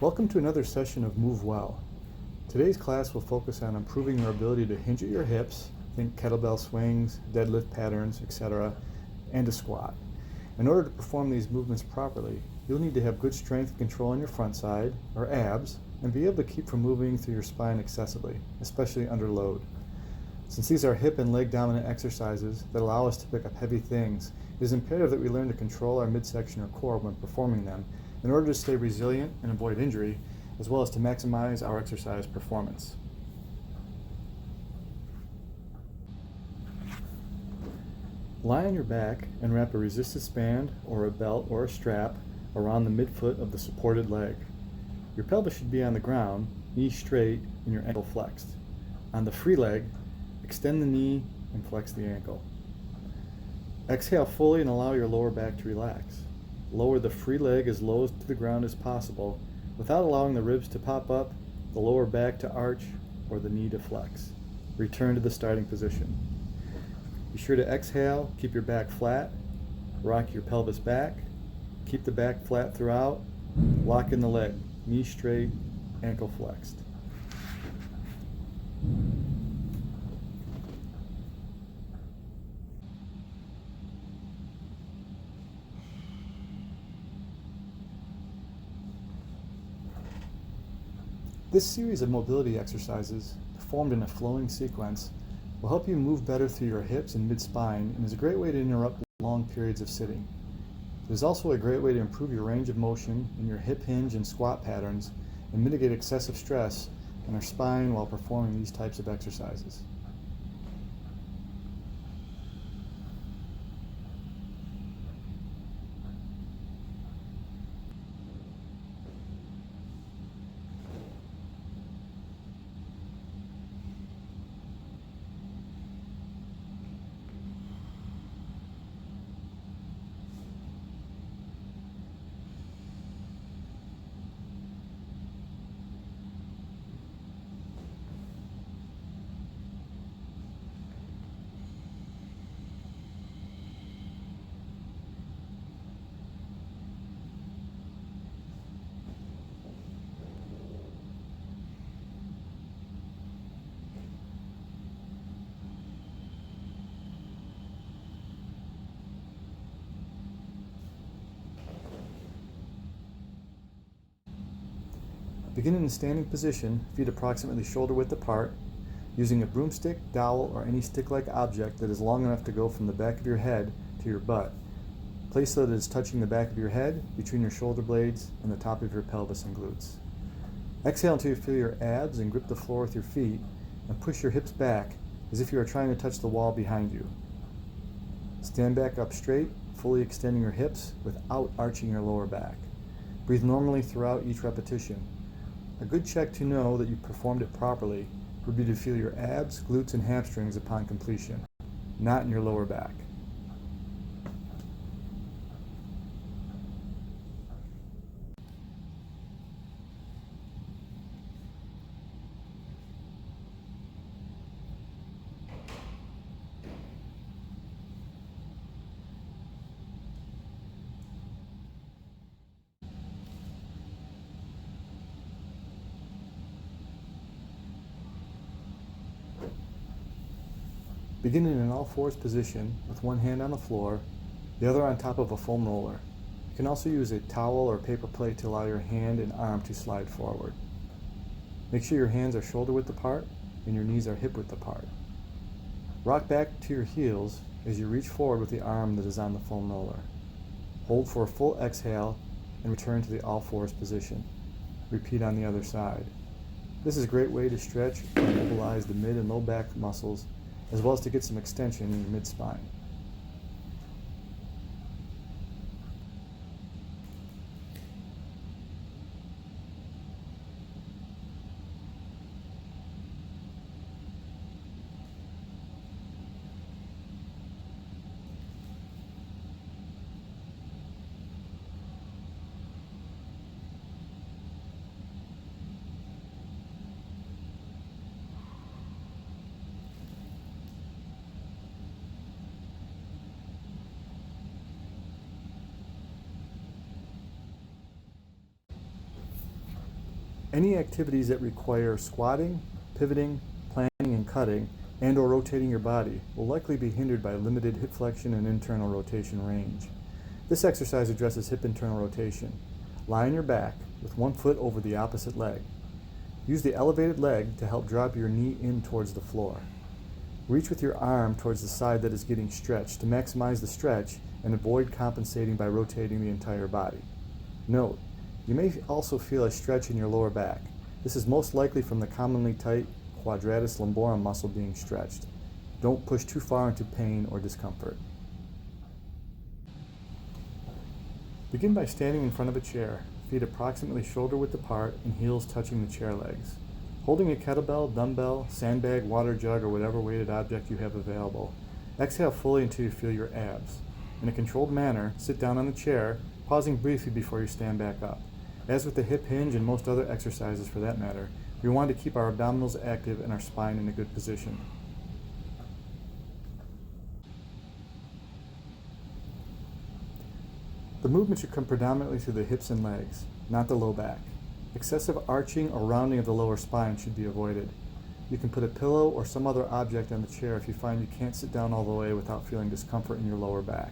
Welcome to another session of Move Well. Today's class will focus on improving your ability to hinge at your hips, think kettlebell swings, deadlift patterns, etc., and to squat. In order to perform these movements properly, you'll need to have good strength and control on your front side, or abs, and be able to keep from moving through your spine excessively, especially under load. Since these are hip and leg dominant exercises that allow us to pick up heavy things, it is imperative that we learn to control our midsection or core when performing them in order to stay resilient and avoid injury, as well as to maximize our exercise performance. Lie on your back and wrap a resistance band or a belt or a strap around the midfoot of the supported leg. Your pelvis should be on the ground, knees straight, and your ankle flexed. On the free leg, extend the knee and flex the ankle. Exhale fully and allow your lower back to relax. Lower the free leg as low to the ground as possible without allowing the ribs to pop up, the lower back to arch, or the knee to flex. Return to the starting position. Be sure to exhale, keep your back flat, rock your pelvis back, keep the back flat throughout, lock in the leg, knee straight, ankle flexed. This series of mobility exercises, performed in a flowing sequence, will help you move better through your hips and mid-spine and is a great way to interrupt long periods of sitting. It is also a great way to improve your range of motion in your hip hinge and squat patterns and mitigate excessive stress on our spine while performing these types of exercises. Begin in a standing position, feet approximately shoulder width apart, using a broomstick, dowel, or any stick-like object that is long enough to go from the back of your head to your butt. Place so that it is touching the back of your head, between your shoulder blades, and the top of your pelvis and glutes. Exhale until you feel your abs and grip the floor with your feet, and push your hips back as if you are trying to touch the wall behind you. Stand back up straight, fully extending your hips without arching your lower back. Breathe normally throughout each repetition. A good check to know that you performed it properly would be to feel your abs, glutes, and hamstrings upon completion, not in your lower back. Begin in an all-fours position with one hand on the floor, the other on top of a foam roller. You can also use a towel or paper plate to allow your hand and arm to slide forward. Make sure your hands are shoulder width apart and your knees are hip width apart. Rock back to your heels as you reach forward with the arm that is on the foam roller. Hold for a full exhale and return to the all-fours position. Repeat on the other side. This is a great way to stretch and mobilize the mid and low back muscles, as well as to get some extension in your mid-spine. Any activities that require squatting, pivoting, planning and cutting, and or rotating your body will likely be hindered by limited hip flexion and internal rotation range. This exercise addresses hip internal rotation. Lie on your back with one foot over the opposite leg. Use the elevated leg to help drop your knee in towards the floor. Reach with your arm towards the side that is getting stretched to maximize the stretch and avoid compensating by rotating the entire body. Note, you may also feel a stretch in your lower back. This is most likely from the commonly tight quadratus lumborum muscle being stretched. Don't push too far into pain or discomfort. Begin by standing in front of a chair, feet approximately shoulder width apart and heels touching the chair legs. Holding a kettlebell, dumbbell, sandbag, water jug, or whatever weighted object you have available. Exhale fully until you feel your abs. In a controlled manner, sit down on the chair, pausing briefly before you stand back up. As with the hip hinge and most other exercises for that matter, we want to keep our abdominals active and our spine in a good position. The movement should come predominantly through the hips and legs, not the low back. Excessive arching or rounding of the lower spine should be avoided. You can put a pillow or some other object on the chair if you find you can't sit down all the way without feeling discomfort in your lower back.